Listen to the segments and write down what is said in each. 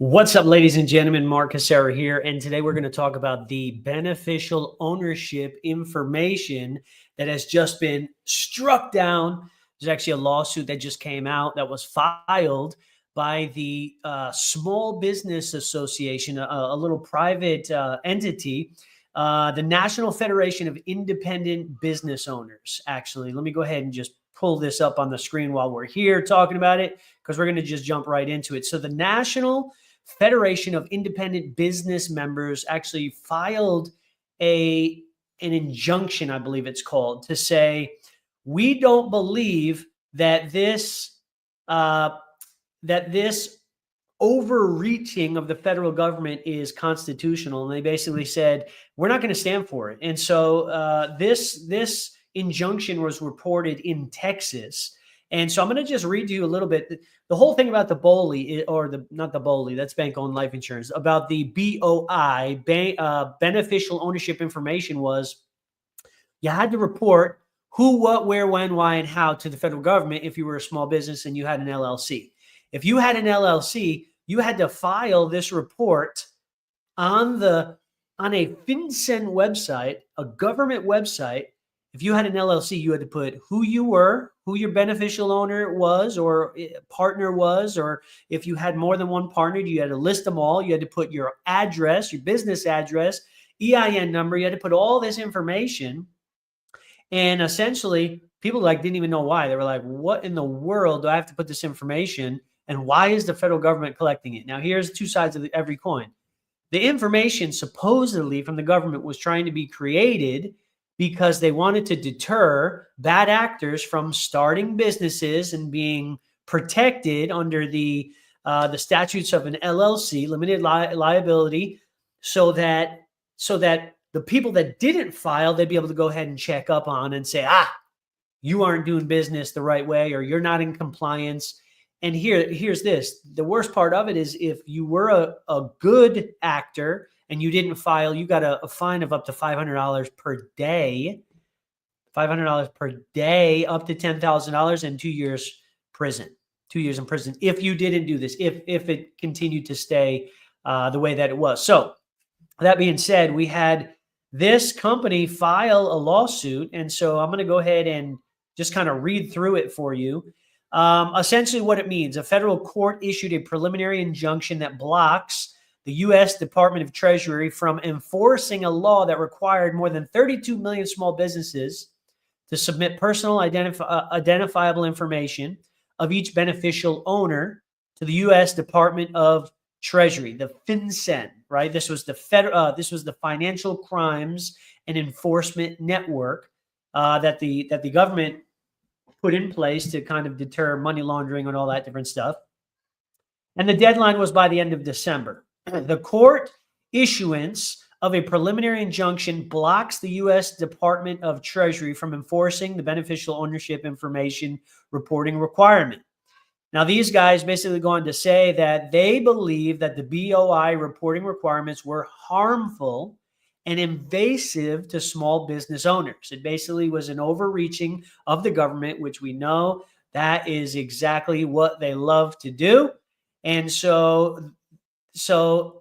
What's up, ladies and gentlemen? Mark Casera here, and today we're going to talk about the beneficial ownership information that has just been struck down. There's actually a lawsuit that just came out that was filed by the Small Business Association, a little private entity, the National Federation of Independent Business Owners. Actually, let me go ahead and just pull this up on the screen while we're here talking about it, because we're going to just jump right into it. So the National Federation of Independent Business Members actually filed an injunction, I believe it's called, to say we don't believe that this overreaching of the federal government is constitutional, and they basically said we're not going to stand for it. And so this injunction was reported in Texas. And so I'm going to just read you a little bit. The whole thing about the BOLI, not the BOLI, that's bank-owned life insurance, about the BOI, beneficial ownership information, was you had to report who, what, where, when, why, and how to the federal government if you were a small business and you had an LLC. If you had an LLC, you had to file this report on a FinCEN website, a government website. If you had an LLC, you had to put who you were, who your beneficial owner was or partner was, or if you had more than one partner, you had to list them all. You had to put your address, your business address, EIN number. You had to put all this information. And essentially, people didn't even know why. They were like, what in the world do I have to put this information? And why is the federal government collecting it? Now, here's two sides of every coin. The information supposedly from the government was trying to be created because they wanted to deter bad actors from starting businesses and being protected under the statutes of an LLC, limited liability, so that the people that didn't file, they'd be able to go ahead and check up on and say, you aren't doing business the right way, or you're not in compliance. And here's this. The worst part of it is if you were a good actor and you didn't file, you got a fine of up to $500 per day, $500 per day, up to $10,000, and 2 years prison. 2 years in prison if you didn't do this, if it continued to stay the way that it was. So that being said, we had this company file a lawsuit, and so I'm going to go ahead and just kind of read through it for you. Essentially what it means: a federal court issued a preliminary injunction that blocks the U.S. Department of Treasury from enforcing a law that required more than 32 million small businesses to submit personal identifiable information of each beneficial owner to the U.S. Department of Treasury, the FinCEN, right? This was the Financial Crimes and Enforcement Network that the government put in place to kind of deter money laundering and all that different stuff. And the deadline was by the end of December. The court issuance of a preliminary injunction blocks the U.S. Department of Treasury from enforcing the beneficial ownership information reporting requirement. Now, these guys basically go on to say that they believe that the BOI reporting requirements were harmful and invasive to small business owners. It basically was an overreaching of the government, which we know that is exactly what they love to do. And so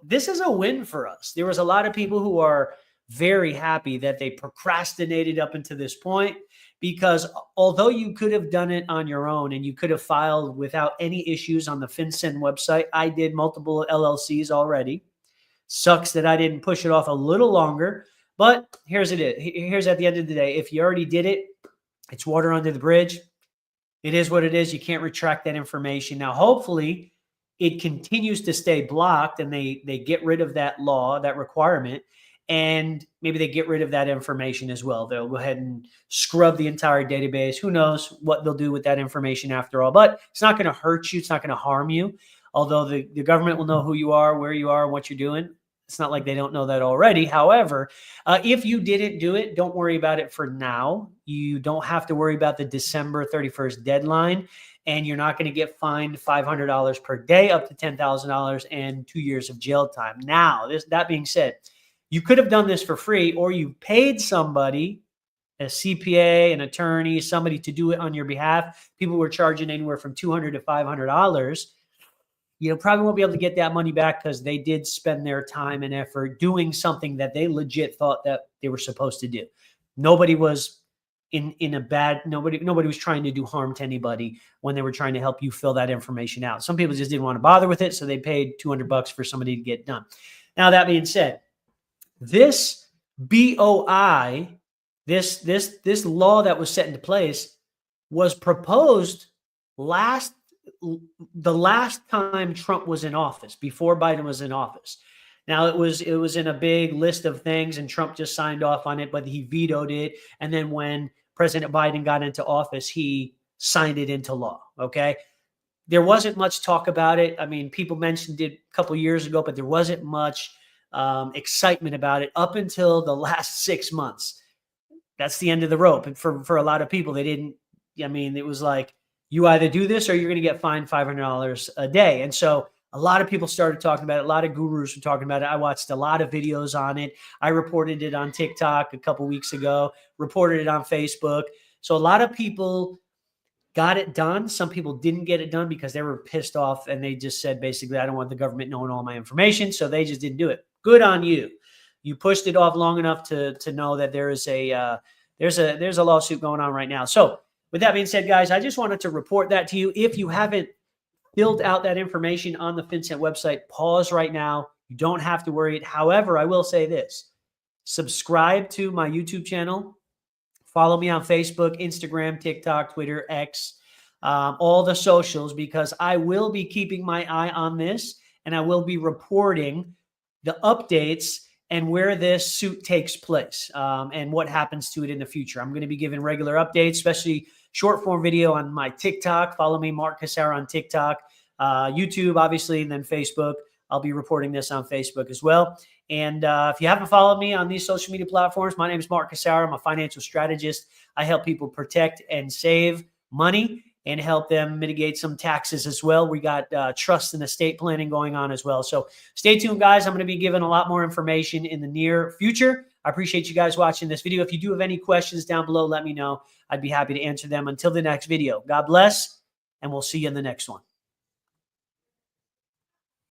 this is a win for us. There was a lot of people who are very happy that they procrastinated up until this point, because although you could have done it on your own and you could have filed without any issues on the FinCEN website, I did multiple LLCs already. Sucks that I didn't push it off a little longer, but here's at the end of the day. If you already did it, it's water under the bridge. It is what it is. You can't retract that information. Now, hopefully it continues to stay blocked and they get rid of that law, that requirement, and maybe they get rid of that information as well. They'll go ahead and scrub the entire database. Who knows what they'll do with that information after all, but it's not going to hurt you. It's not going to harm you. Although the government will know who you are, where you are, and what you're doing. It's not like they don't know that already. However, if you didn't do it, don't worry about it for now. You don't have to worry about the December 31st deadline, and you're not going to get fined $500 per day, up to $10,000, and 2 years of jail time. Now, that being said, you could have done this for free, or you paid somebody, a CPA, an attorney, somebody to do it on your behalf. People were charging anywhere from $200 to $500. you probably won't be able to get that money back because they did spend their time and effort doing something that they legit thought that they were supposed to do. Nobody was nobody was trying to do harm to anybody when they were trying to help you fill that information out. Some people just didn't want to bother with it, so they paid $200 for somebody to get done. Now, that being said, this BOI, this law that was set into place was proposed the last time Trump was in office, before Biden was in office. Now, it was in a big list of things, and Trump just signed off on it, but he vetoed it. And then when President Biden got into office, he signed it into law. Okay. There wasn't much talk about it. I mean, people mentioned it a couple of years ago, but there wasn't much excitement about it up until the last 6 months. That's the end of the rope. And for a lot of people, it was like, you either do this or you're going to get fined $500 a day. And so a lot of people started talking about it. A lot of gurus were talking about it. I watched a lot of videos on it. I reported it on TikTok a couple weeks ago, reported it on Facebook. So a lot of people got it done. Some people didn't get it done because they were pissed off, and they just said, basically, I don't want the government knowing all my information. So they just didn't do it. Good on you. You pushed it off long enough to know that there's a lawsuit going on right now. So with that being said, guys, I just wanted to report that to you. If you haven't filled out that information on the FinCEN website, pause right now. You don't have to worry. However, I will say this. Subscribe to my YouTube channel. Follow me on Facebook, Instagram, TikTok, Twitter, X, all the socials, because I will be keeping my eye on this, and I will be reporting the updates and where this suit takes place and what happens to it in the future. I'm going to be giving regular updates, especially short form video on my TikTok. Follow me, Mark Cassara, on TikTok, YouTube, obviously, and then Facebook. I'll be reporting this on Facebook as well. And if you haven't followed me on these social media platforms, my name is Mark Cassara. I'm a financial strategist. I help people protect and save money and help them mitigate some taxes as well. We got trust and estate planning going on as well. So stay tuned, guys. I'm going to be giving a lot more information in the near future. I appreciate you guys watching this video. If you do have any questions down below, let me know. I'd be happy to answer them. Until the next video, God bless, and we'll see you in the next one.